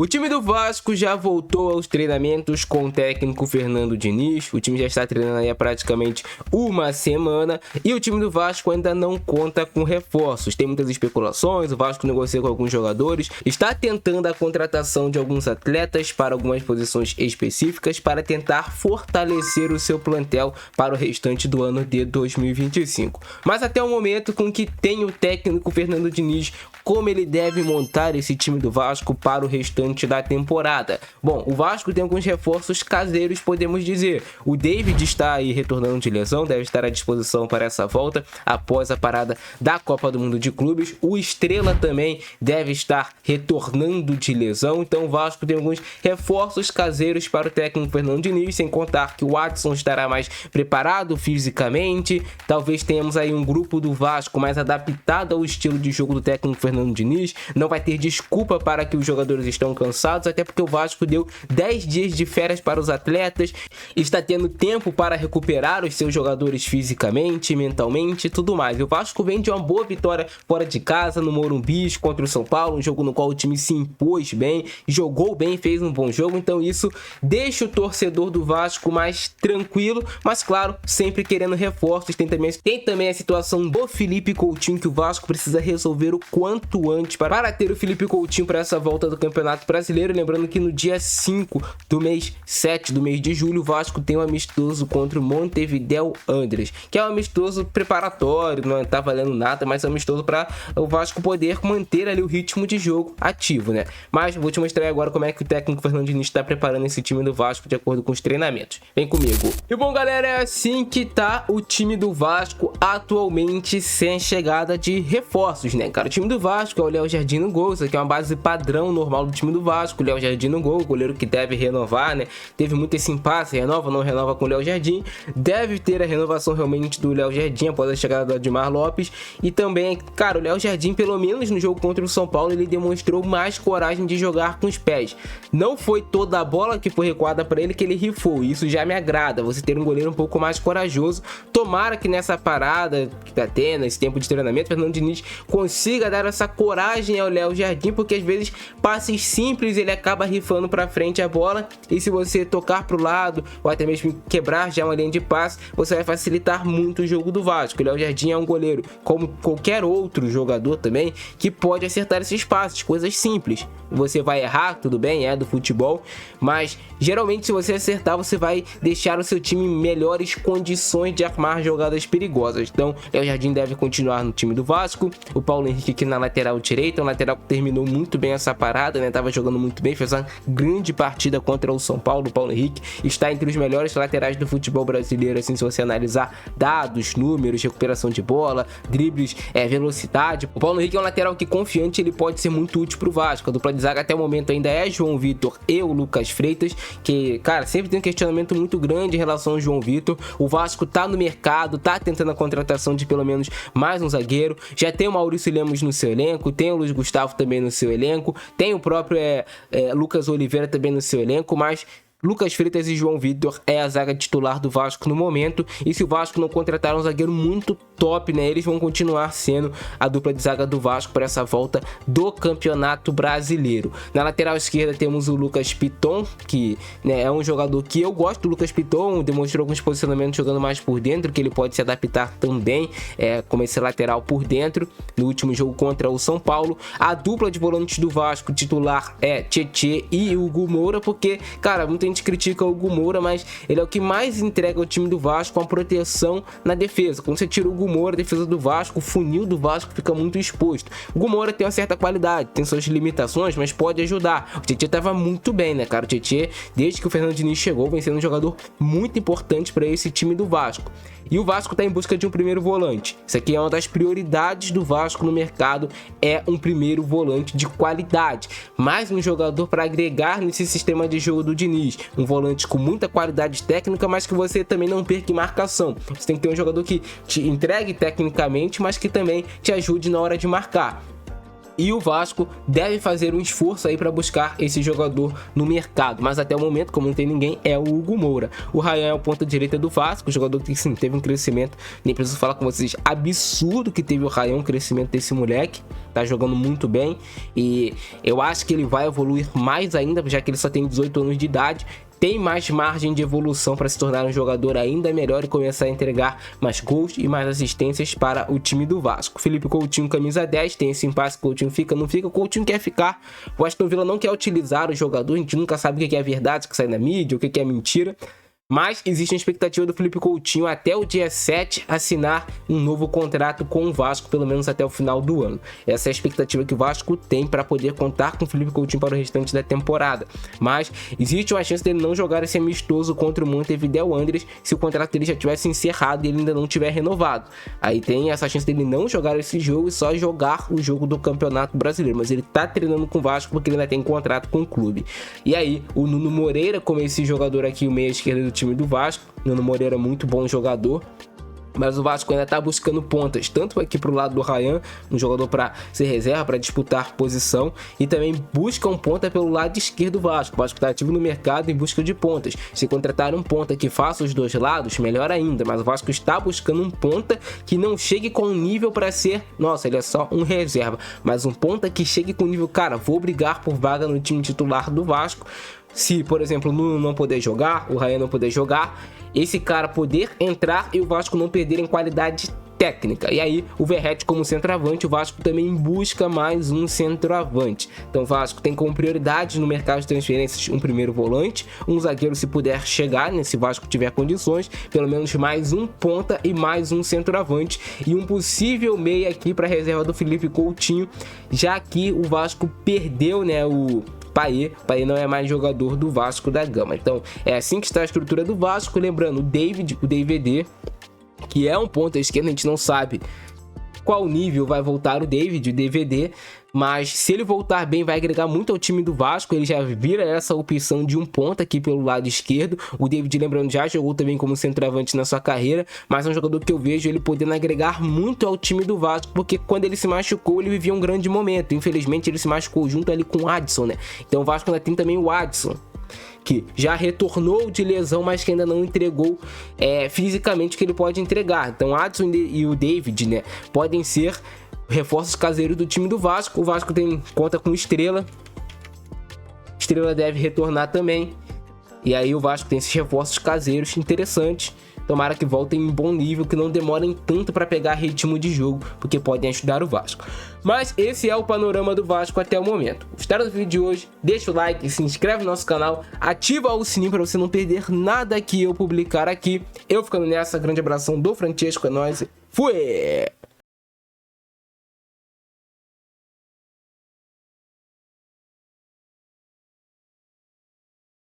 O time do Vasco já voltou aos treinamentos com o técnico Fernando Diniz. O time já está treinando aí há praticamente uma semana e o time do Vasco ainda não conta com reforços. Tem muitas especulações, o Vasco negocia com alguns jogadores, está tentando a contratação de alguns atletas para algumas posições específicas para tentar fortalecer o seu plantel para o restante do ano de 2025. Mas até o momento com que tem o técnico Fernando Diniz, como ele deve montar esse time do Vasco para o restante da temporada. Bom, o Vasco tem alguns reforços caseiros, podemos dizer. O David está aí retornando de lesão, deve estar à disposição para essa volta após a parada da Copa do Mundo de Clubes. O Estrela também deve estar retornando de lesão, então o Vasco tem alguns reforços caseiros para o técnico Fernando Diniz, sem contar que o Watson estará mais preparado fisicamente. Talvez tenhamos aí um grupo do Vasco mais adaptado ao estilo de jogo do técnico Fernando Diniz. Não vai ter desculpa para que os jogadores estão cansados, até porque o Vasco deu 10 dias de férias para os atletas, está tendo tempo para recuperar os seus jogadores fisicamente, mentalmente e tudo mais. O Vasco vem de uma boa vitória fora de casa no Morumbi contra o São Paulo, um jogo no qual o time se impôs bem, jogou bem, fez um bom jogo, então isso deixa o torcedor do Vasco mais tranquilo, mas claro, sempre querendo reforços. Tem também a situação do Felipe Coutinho, que o Vasco precisa resolver o quanto antes para ter o Felipe Coutinho para essa volta do Campeonato Brasileiro. Lembrando que no dia 5 do mês 7 do mês de julho, o Vasco tem um amistoso contra o Montevideo Wanderers, que é um amistoso preparatório, não tá valendo nada, mas é um amistoso para o Vasco poder manter ali o ritmo de jogo ativo, né? Mas vou te mostrar agora como é que o técnico Fernando Diniz está preparando esse time do Vasco de acordo com os treinamentos. Vem comigo. E bom, galera, é assim que tá o time do Vasco atualmente, sem chegada de reforços, né, cara? O time do Vasco é o Léo Jardim no gol, isso aqui é uma base padrão normal do time do Vasco. O Léo Jardim no gol, goleiro que deve renovar, né? Teve muito esse impasse, renova, não renova com o Léo Jardim. Deve ter a renovação realmente do Léo Jardim após a chegada do Admar Lopes. E também, cara, o Léo Jardim, pelo menos no jogo contra o São Paulo, ele demonstrou mais coragem de jogar com os pés. Não foi toda a bola que foi recuada para ele que ele rifou. Isso já me agrada, você ter um goleiro um pouco mais corajoso. Tomara que nessa parada que tá tendo, esse tempo de treinamento, Fernando Diniz consiga dar essa coragem ao Léo Jardim, porque às vezes passes simples ele acaba rifando para frente a bola, e se você tocar para o lado ou até mesmo quebrar já uma linha de passe, você vai facilitar muito o jogo do Vasco. O Léo Jardim é um goleiro como qualquer outro jogador também, que pode acertar esses passes, coisas simples. Você vai errar, tudo bem, é do futebol, mas geralmente se você acertar, você vai deixar o seu time em melhores condições de armar jogadas perigosas. Então, Léo Jardim deve continuar no time do Vasco. O Paulo Henrique aqui na lateral direita, um lateral que terminou muito bem essa parada, né? Tava jogando muito bem, fez uma grande partida contra o São Paulo. O Paulo Henrique está entre os melhores laterais do futebol brasileiro, assim, se você analisar dados, números, recuperação de bola, dribles, velocidade. O Paulo Henrique é um lateral que, confiante, ele pode ser muito útil pro Vasco. A dupla de zaga até o momento ainda é João Vitor e o Lucas Freitas, que, cara, sempre tem um questionamento muito grande em relação ao João Vitor. O Vasco tá no mercado, tá tentando a contratação de pelo menos mais um zagueiro. Já tem o Maurício Lemos no seu elenco, tem o Luiz Gustavo também no seu elenco, tem o próprio Lucas Oliveira também no seu elenco, mas Lucas Freitas e João Vitor é a zaga titular do Vasco no momento, e se o Vasco não contratar um zagueiro muito top, né, eles vão continuar sendo a dupla de zaga do Vasco para essa volta do Campeonato Brasileiro. Na lateral esquerda temos o Lucas Piton, que, né, é um jogador que eu gosto do Lucas Piton, demonstrou alguns posicionamentos jogando mais por dentro, que ele pode se adaptar também como esse lateral por dentro no último jogo contra o São Paulo. A dupla de volantes do Vasco titular é Tietê e Hugo Moura, porque, cara, muita gente critica o Hugo Moura, mas ele é o que mais entrega ao time do Vasco com a proteção na defesa. Quando você tira o Hugo Moura, a defesa do Vasco, o funil do Vasco fica muito exposto. O Hugo Moura tem uma certa qualidade, tem suas limitações, mas pode ajudar. O Tietê tava muito bem, né, cara? O Tietê, desde que o Fernando Diniz chegou, vem sendo um jogador muito importante para esse time do Vasco. E o Vasco está em busca de um primeiro volante. Isso aqui é uma das prioridades do Vasco no mercado, é um primeiro volante de qualidade. Mais um jogador para agregar nesse sistema de jogo do Diniz. Um volante com muita qualidade técnica, mas que você também não perca em marcação. Você tem que ter um jogador que te entregue tecnicamente, mas que também te ajude na hora de marcar. E o Vasco deve fazer um esforço aí para buscar esse jogador no mercado. Mas até o momento, como não tem ninguém, é o Hugo Moura. O Ryan é o ponta direita do Vasco, o jogador que sim, teve um crescimento, nem preciso falar com vocês, absurdo que teve o Ryan, o crescimento desse moleque. Tá jogando muito bem e eu acho que ele vai evoluir mais ainda, já que ele só tem 18 anos de idade. Tem mais margem de evolução para se tornar um jogador ainda melhor e começar a entregar mais gols e mais assistências para o time do Vasco. Felipe Coutinho, camisa 10, tem esse impasse, Coutinho fica, não fica, Coutinho quer ficar. O Aston Villa não quer utilizar o jogador, a gente nunca sabe o que é verdade, o que sai na mídia, o que é mentira. Mas existe a expectativa do Felipe Coutinho até o dia 7 assinar um novo contrato com o Vasco, pelo menos até o final do ano. Essa é a expectativa que o Vasco tem para poder contar com o Felipe Coutinho para o restante da temporada. Mas existe uma chance dele não jogar esse amistoso contra o Montevideo Wanderers se o contrato dele já tivesse encerrado e ele ainda não tiver renovado. Aí tem essa chance dele não jogar esse jogo e só jogar o jogo do Campeonato Brasileiro. Mas ele tá treinando com o Vasco porque ele ainda tem contrato com o clube. E aí o Nuno Moreira, como esse jogador aqui, o meia esquerda do time do Vasco. Nuno Moreira é muito bom jogador, mas o Vasco ainda tá buscando pontas, tanto aqui pro lado do Ryan, um jogador para ser reserva, para disputar posição, e também busca um ponta pelo lado esquerdo do Vasco. O Vasco tá ativo no mercado em busca de pontas. Se contratar um ponta que faça os dois lados, melhor ainda, mas o Vasco está buscando um ponta que não chegue com nível para ser, nossa, ele é só um reserva, mas um ponta que chegue com nível, cara, vou brigar por vaga no time titular do Vasco. Se, por exemplo, o Nuno não poder jogar, o Ryan não poder jogar, esse cara poder entrar e o Vasco não perder em qualidade técnica. E aí o Verratti como centroavante, o Vasco também busca mais um centroavante. Então o Vasco tem como prioridade no mercado de transferências um primeiro volante, um zagueiro se puder chegar, né, se o Vasco tiver condições, pelo menos mais um ponta e mais um centroavante e um possível meia aqui para reserva do Felipe Coutinho, já que o Vasco perdeu, né, o Paê não é mais jogador do Vasco da Gama. Então é assim que está a estrutura do Vasco. Lembrando, o DVD, que é um ponta esquerda, a gente não sabe qual nível vai voltar o DVD, mas se ele voltar bem vai agregar muito ao time do Vasco. Ele já vira essa opção de um ponta aqui pelo lado esquerdo. O David, lembrando, já jogou também como centroavante na sua carreira, mas é um jogador que eu vejo ele podendo agregar muito ao time do Vasco, porque quando ele se machucou ele vivia um grande momento. Infelizmente ele se machucou junto ali com o Adson, né? Então o Vasco ainda tem também o Adson, que já retornou de lesão, mas que ainda não entregou fisicamente o que ele pode entregar. Então Adson e o David, né, podem ser reforços caseiros do time do Vasco. O Vasco conta com Estrela deve retornar também, e aí o Vasco tem esses reforços caseiros interessantes. Tomara que voltem em bom nível, que não demorem tanto para pegar ritmo de jogo, porque podem ajudar o Vasco. Mas esse é o panorama do Vasco até o momento. Gostaram do vídeo de hoje? Deixa o like, se inscreve no nosso canal, ativa o sininho para você não perder nada que eu publicar aqui. Eu ficando nessa, grande abração do Francesco, é nóis, fui!